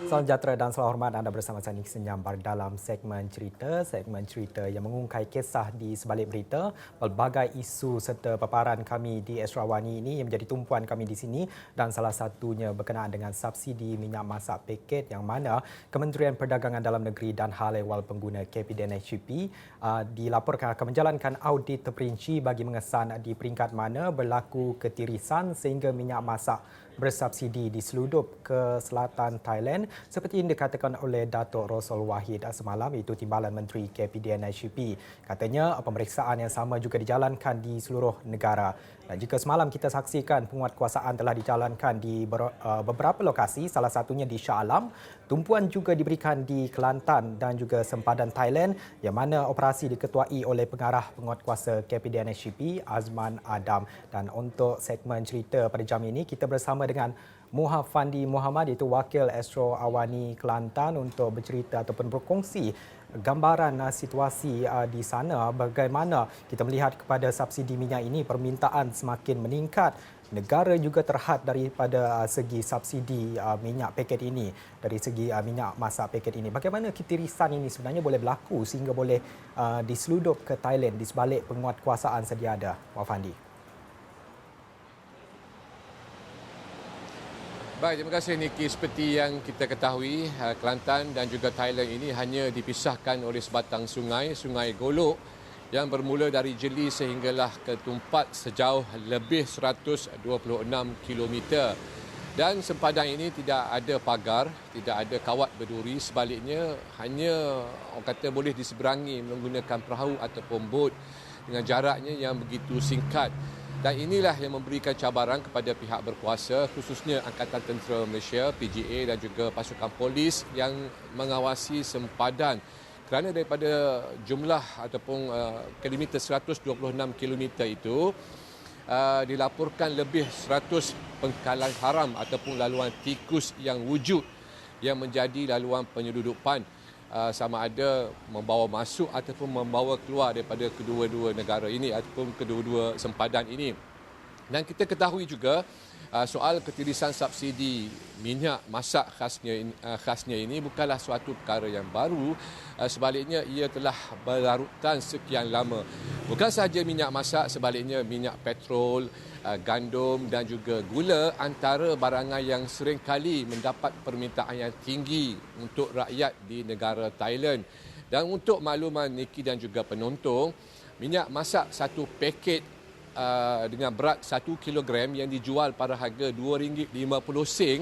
Salam sejahtera dan salam hormat, anda bersama saya Nick Senyambar dalam segmen cerita yang mengungkai kisah di sebalik berita, pelbagai isu serta paparan kami di Astro Awani ini yang menjadi tumpuan kami di sini, dan salah satunya berkenaan dengan subsidi minyak masak paket yang mana Kementerian Perdagangan Dalam Negeri dan Hal Ehwal Pengguna KPDN-HCP dilaporkan akan menjalankan audit terperinci bagi mengesan di peringkat mana berlaku ketirisan sehingga minyak masak bersubsidi diseludup ke selatan Thailand seperti yang dikatakan oleh Datuk Rosal Wahid semalam, iaitu Timbalan Menteri KPDN-HCP. Katanya pemeriksaan yang sama juga dijalankan di seluruh negara. Dan jika semalam kita saksikan penguatkuasaan telah dijalankan di beberapa lokasi, salah satunya di Shah Alam, tumpuan juga diberikan di Kelantan dan juga sempadan Thailand yang mana operasi diketuai oleh pengarah penguatkuasa KPDN-HCP Azman Adam. Dan untuk segmen cerita pada jam ini kita bersama dengan Fandi Muhammad, iaitu Wakil Astro Awani Kelantan, untuk bercerita ataupun berkongsi gambaran situasi di sana, bagaimana kita melihat kepada subsidi minyak ini, permintaan semakin meningkat. Negara juga terhad daripada segi subsidi minyak paket ini, dari segi minyak masak paket ini. Bagaimana ketirisan ini sebenarnya boleh berlaku sehingga boleh diseludup ke Thailand di sebalik penguatkuasaan sedia ada, Fandi? Baik, terima kasih Niki. Seperti yang kita ketahui, Kelantan dan juga Thailand ini hanya dipisahkan oleh sebatang sungai, Sungai Golok, yang bermula dari Jeli sehinggalah ke Tumpat sejauh lebih 126 km. Dan sempadan ini tidak ada pagar, tidak ada kawat berduri, sebaliknya hanya orang kata boleh diseberangi menggunakan perahu ataupun bot dengan jaraknya yang begitu singkat. Dan inilah yang memberikan cabaran kepada pihak berkuasa, khususnya Angkatan Tentera Malaysia, PGA, dan juga pasukan polis yang mengawasi sempadan. Kerana daripada jumlah ataupun kilometer 126 km itu, dilaporkan lebih 100 pengkalan haram ataupun laluan tikus yang wujud yang menjadi laluan penyeludupan, sama ada membawa masuk ataupun membawa keluar daripada kedua-dua negara ini ataupun kedua-dua sempadan ini. Dan kita ketahui juga soal ketirisan subsidi minyak masak khasnya ini bukanlah suatu perkara yang baru. Sebaliknya ia telah berlarutan sekian lama. Bukan sahaja minyak masak, sebaliknya minyak petrol, gandum dan juga gula antara barangan yang sering kali mendapat permintaan yang tinggi untuk rakyat di negara Thailand. Dan untuk makluman Niki dan juga penonton, minyak masak satu paket dengan berat 1 kilogram yang dijual pada harga RM2.50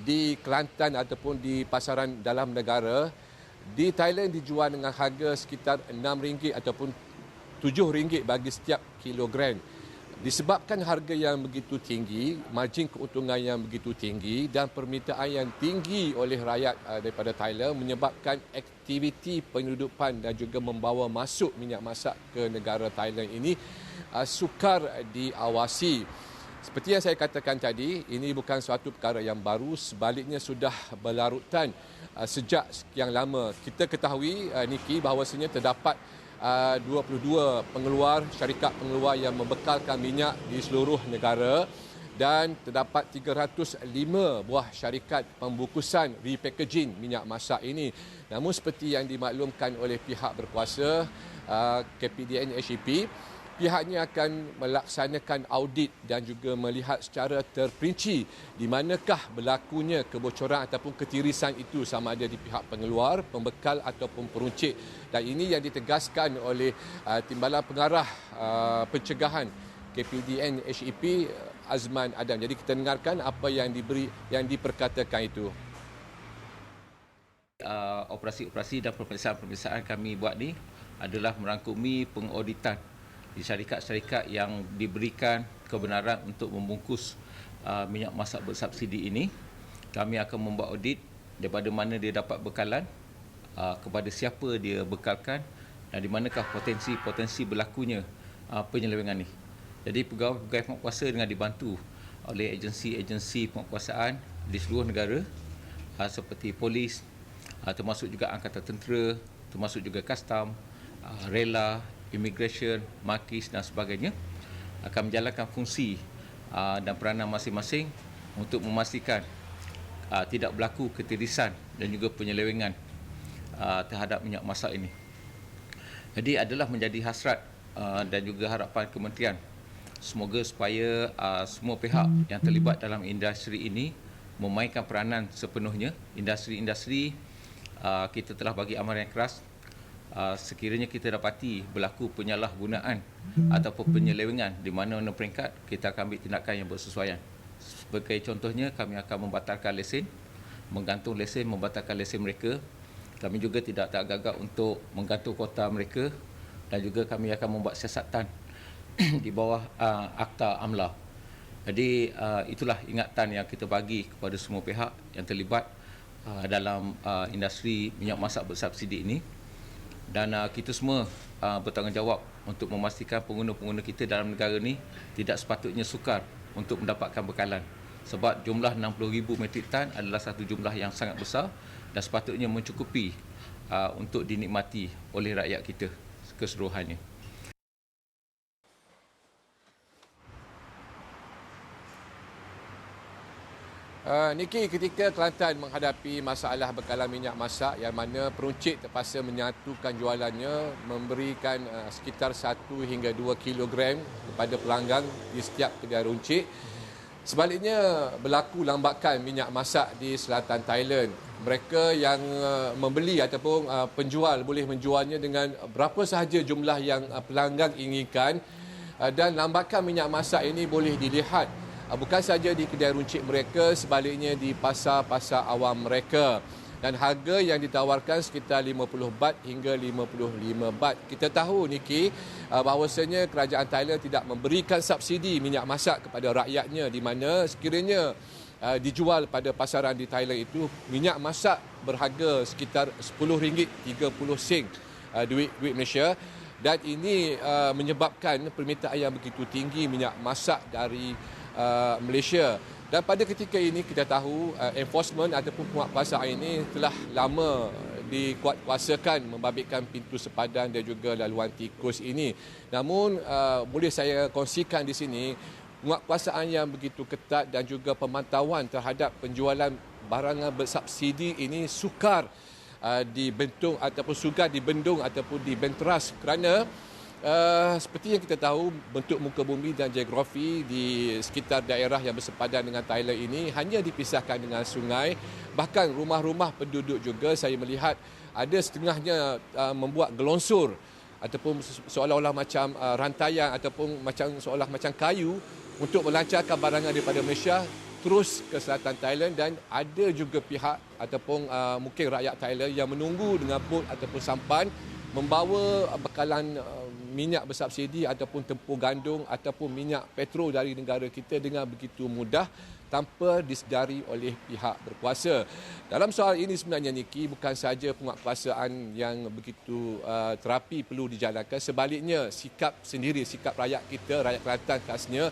di Kelantan ataupun di pasaran dalam negara, di Thailand dijual dengan harga sekitar RM6 ataupun RM7 bagi setiap kilogram. Disebabkan harga yang begitu tinggi, margin keuntungan yang begitu tinggi dan permintaan yang tinggi oleh rakyat daripada Thailand menyebabkan aktiviti penyeludupan dan juga membawa masuk minyak masak ke negara Thailand ini sukar diawasi. Seperti yang saya katakan tadi, ini bukan suatu perkara yang baru, sebaliknya sudah berlarutan sejak sekian lama. Kita ketahui, Niki, bahawasanya terdapat 22 syarikat pengeluar yang membekalkan minyak di seluruh negara dan terdapat 305 buah syarikat pembukusan repackaging minyak masak ini. Namun seperti yang dimaklumkan oleh pihak berkuasa KPDN-HCP, pihaknya akan melaksanakan audit dan juga melihat secara terperinci di manakah berlakunya kebocoran ataupun ketirisan itu, sama ada di pihak pengeluar, pembekal ataupun peruncit. Dan ini yang ditegaskan oleh Timbalan Pengarah Pencegahan KPDN-HCP Azman Adam. Jadi kita dengarkan apa yang diperkatakan itu. Operasi-operasi dan pemeriksaan-pemeriksaan kami buat ni adalah merangkumi pengauditan di syarikat-syarikat yang diberikan kebenaran untuk membungkus minyak masak bersubsidi ini. Kami akan membuat audit daripada mana dia dapat bekalan, kepada siapa dia bekalkan dan di manakah potensi berlakunya penyelewengan ini. Jadi pegawai-pegawai penguatkuasa dengan dibantu oleh agensi-agensi penguatkuasaan di seluruh negara seperti polis, termasuk juga Angkatan Tentera, termasuk juga Kastam, Rela, Immigration, Makis dan sebagainya, akan menjalankan fungsi dan peranan masing-masing untuk memastikan tidak berlaku ketirisan dan juga penyelewengan terhadap minyak masak ini. Jadi adalah menjadi hasrat dan juga harapan kementerian semoga supaya semua pihak yang terlibat dalam industri ini memainkan peranan sepenuhnya. Industri-industri kita telah bagi amaran yang keras. Sekiranya kita dapati berlaku penyalahgunaan ataupun penyelewengan di mana-mana peringkat, kita akan ambil tindakan yang bersesuaian. Sebagai contohnya, kami akan membatalkan lesen, menggantung lesen, membatalkan lesen mereka. Kami juga tidak tergagap untuk menggantung kota mereka dan juga kami akan membuat siasatan di bawah Akta AMLA. Jadi itulah ingatan yang kita bagi kepada semua pihak yang terlibat dalam industri minyak masak bersubsidi ini. Dan kita semua bertanggungjawab untuk memastikan pengguna-pengguna kita dalam negara ini tidak sepatutnya sukar untuk mendapatkan bekalan. Sebab jumlah 60,000 metrik tan adalah satu jumlah yang sangat besar dan sepatutnya mencukupi untuk dinikmati oleh rakyat kita keseluruhannya. Niki, ketika Kelantan menghadapi masalah bekalan minyak masak yang mana peruncit terpaksa menyatukan jualannya, memberikan sekitar 1 hingga 2 kilogram kepada pelanggan di setiap kedai runcit. Sebaliknya, berlaku lambakan minyak masak di selatan Thailand. Mereka yang membeli ataupun penjual boleh menjualnya dengan berapa sahaja jumlah yang pelanggan inginkan, dan lambakan minyak masak ini boleh dilihat bukan saja di kedai runcit mereka, sebaliknya di pasar-pasar awam mereka. Dan harga yang ditawarkan sekitar 50 baht hingga 55 baht. Kita tahu, Niki, bahawasanya kerajaan Thailand tidak memberikan subsidi minyak masak kepada rakyatnya, di mana sekiranya dijual pada pasaran di Thailand itu, minyak masak berharga sekitar RM10.30 duit Malaysia. Dan ini menyebabkan permintaan yang begitu tinggi minyak masak dari Malaysia. Dan pada ketika ini kita tahu enforcement ataupun penguatkuasaan ini telah lama dikuatkuasakan membabitkan pintu sepadan dan juga laluan tikus ini. Namun boleh saya kongsikan di sini, penguatkuasaan yang begitu ketat dan juga pemantauan terhadap penjualan barangan bersubsidi ini sukar dibendung ataupun sukar dibendung ataupun dibenteras kerana seperti yang kita tahu, bentuk muka bumi dan geografi di sekitar daerah yang bersepadan dengan Thailand ini hanya dipisahkan dengan sungai. Bahkan rumah-rumah penduduk juga saya melihat ada setengahnya membuat gelonsur ataupun seolah-olah macam rantaian ataupun seolah macam kayu untuk melancarkan barangan daripada Malaysia terus ke selatan Thailand. Dan ada juga pihak ataupun mungkin rakyat Thailand yang menunggu dengan bot ataupun sampan membawa bekalan minyak bersubsidi ataupun tempur gandum ataupun minyak petrol dari negara kita dengan begitu mudah tanpa disedari oleh pihak berkuasa. Dalam soal ini sebenarnya, Niki, bukan sahaja penguatkuasaan yang begitu terapi perlu dijalankan, sebaliknya sikap sendiri, sikap rakyat kita, rakyat Kelantan khasnya,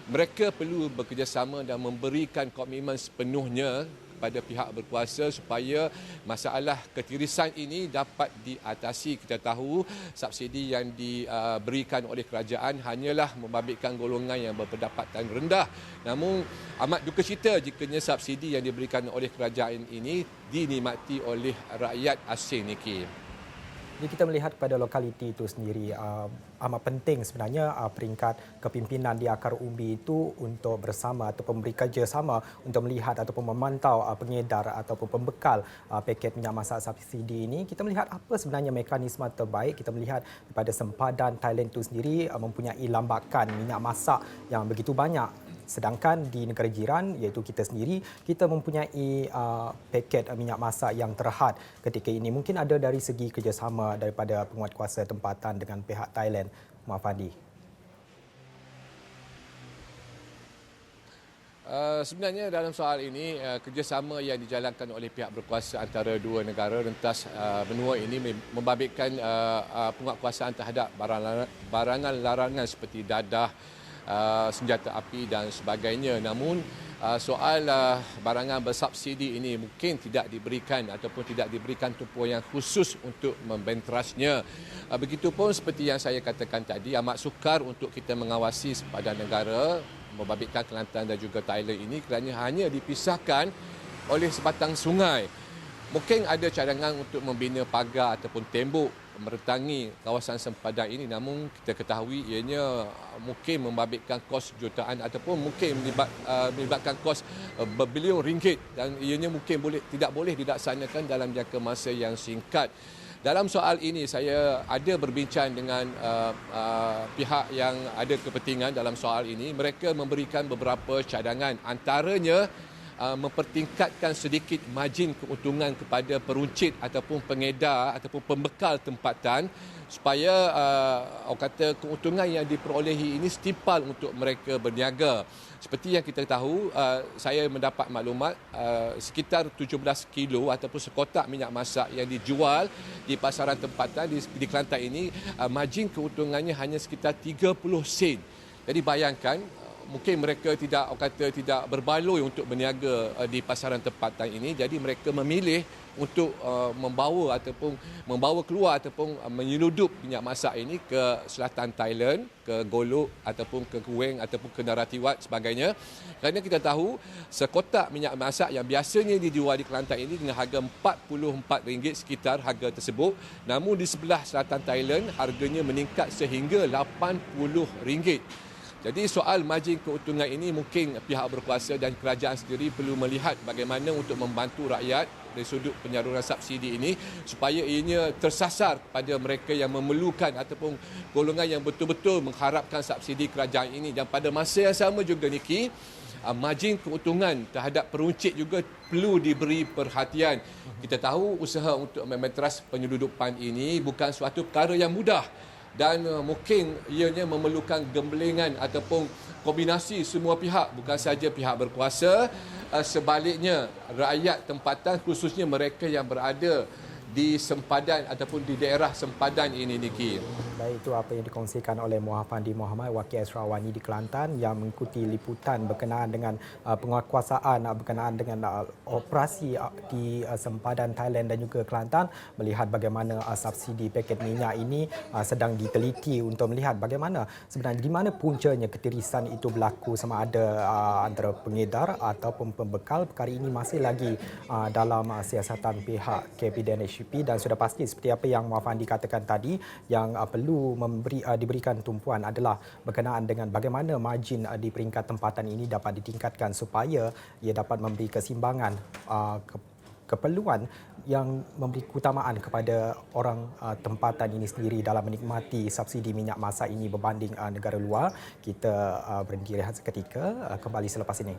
mereka perlu bekerjasama dan memberikan komitmen sepenuhnya pada pihak berkuasa supaya masalah ketirisan ini dapat diatasi. Kita tahu subsidi yang diberikan oleh kerajaan hanyalah membabitkan golongan yang berpendapatan rendah. Namun amat duka cita jikanya subsidi yang diberikan oleh kerajaan ini dinikmati oleh rakyat asing, Niki. Jadi kita melihat kepada lokaliti itu sendiri, amat penting sebenarnya peringkat kepimpinan di akar umbi itu untuk bersama ataupun bekerjasama untuk melihat ataupun memantau pengedar ataupun pembekal paket minyak masak subsidi ini. Kita melihat apa sebenarnya mekanisme terbaik. Kita melihat daripada sempadan Thailand itu sendiri mempunyai lambakan minyak masak yang begitu banyak. Sedangkan di negara jiran, iaitu kita sendiri, kita mempunyai paket minyak masak yang terhad ketika ini. Mungkin ada dari segi kerjasama daripada penguatkuasa tempatan dengan pihak Thailand. Muhammad Fadi. Sebenarnya dalam soal ini, kerjasama yang dijalankan oleh pihak berkuasa antara dua negara rentas benua ini membabitkan penguatkuasaan terhadap barangan larangan seperti dadah, senjata api dan sebagainya. Namun soal barangan bersubsidi ini mungkin tidak diberikan ataupun tidak diberikan tumpuan yang khusus untuk membenterasnya. Begitupun seperti yang saya katakan tadi, amat sukar untuk kita mengawasi sepadan negara membabitkan Kelantan dan juga Thailand ini kerana hanya dipisahkan oleh sebatang sungai. Mungkin ada cadangan untuk membina pagar ataupun tembok merentangi kawasan sempadan ini, namun kita ketahui ianya mungkin membabitkan kos jutaan ataupun mungkin melibatkan kos berbilion ringgit, dan ianya mungkin tidak boleh dilaksanakan dalam jangka masa yang singkat. Dalam soal ini saya ada berbincang dengan pihak yang ada kepentingan dalam soal ini. Mereka memberikan beberapa cadangan, antaranya mempertingkatkan sedikit margin keuntungan kepada peruncit ataupun pengedar ataupun pembekal tempatan supaya orang kata keuntungan yang diperolehi ini setimpal untuk mereka berniaga. Seperti yang kita tahu, saya mendapat maklumat sekitar 17 kilo ataupun sekotak minyak masak yang dijual di pasaran tempatan di Kelantan ini, margin keuntungannya hanya sekitar 30 sen. Jadi bayangkan, mungkin mereka tidak berbaloi untuk berniaga di pasaran tempatan ini, jadi mereka memilih untuk membawa keluar ataupun menyeludup minyak masak ini ke selatan Thailand, ke Golok ataupun ke Kueng ataupun ke Narathiwat sebagainya. Kerana kita tahu sekotak minyak masak yang biasanya dijual di Kelantan ini dengan harga RM44 sekitar harga tersebut, namun di sebelah selatan Thailand harganya meningkat sehingga RM80. Jadi soal margin keuntungan ini mungkin pihak berkuasa dan kerajaan sendiri perlu melihat bagaimana untuk membantu rakyat dari sudut penyaluran subsidi ini supaya ianya tersasar pada mereka yang memerlukan ataupun golongan yang betul-betul mengharapkan subsidi kerajaan ini. Dan pada masa yang sama juga Niki, margin keuntungan terhadap peruncit juga perlu diberi perhatian. Kita tahu usaha untuk mementeras penyeludupan ini bukan suatu perkara yang mudah, dan mungkin ianya memerlukan gembelengan ataupun kombinasi semua pihak, bukan saja pihak berkuasa, sebaliknya rakyat tempatan khususnya mereka yang berada di sempadan ataupun di daerah sempadan ini, Niki. Baik, itu apa yang dikongsikan oleh Muhammad Muhammad, Wakil Esrawani di Kelantan yang mengikuti liputan berkenaan dengan penguatkuasaan berkenaan dengan operasi di sempadan Thailand dan juga Kelantan, melihat bagaimana subsidi paket minyak ini sedang diteliti untuk melihat bagaimana sebenarnya di mana puncanya ketirisan itu berlaku, sama ada antara pengedar ataupun pembekal. Perkara ini masih lagi dalam siasatan pihak KPDNHP, dan sudah pasti seperti apa yang Muhammad katakan tadi, yang perlu diberikan tumpuan adalah berkenaan dengan bagaimana margin di peringkat tempatan ini dapat ditingkatkan supaya ia dapat memberi keseimbangan keperluan yang memberi keutamaan kepada orang tempatan ini sendiri dalam menikmati subsidi minyak masak ini berbanding negara luar. Kita berhenti rehat seketika, kembali selepas ini.